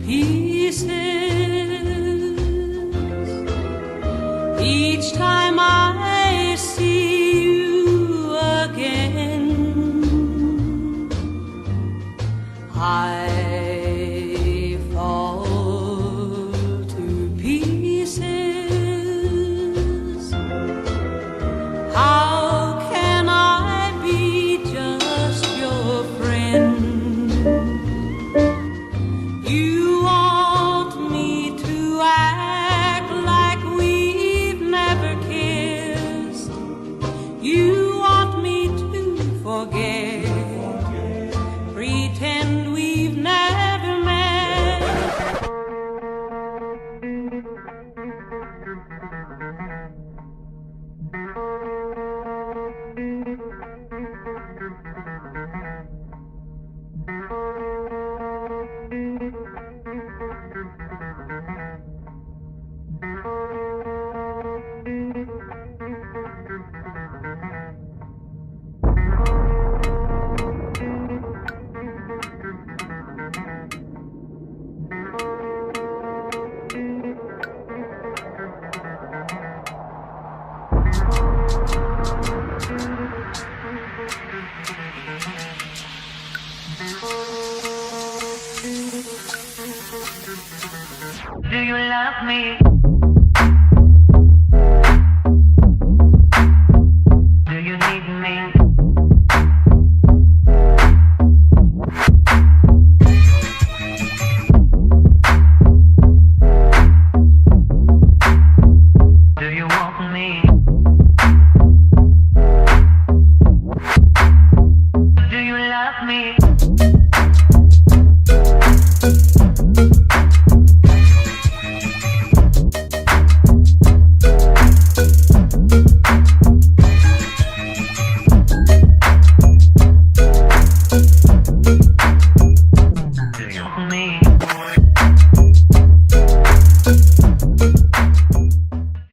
pieces. Each time I see you again, I fall to pieces. How can I be just your friend? You want me to act like we've never kissed. You want me to forget, pretend we've never met. Do you love me?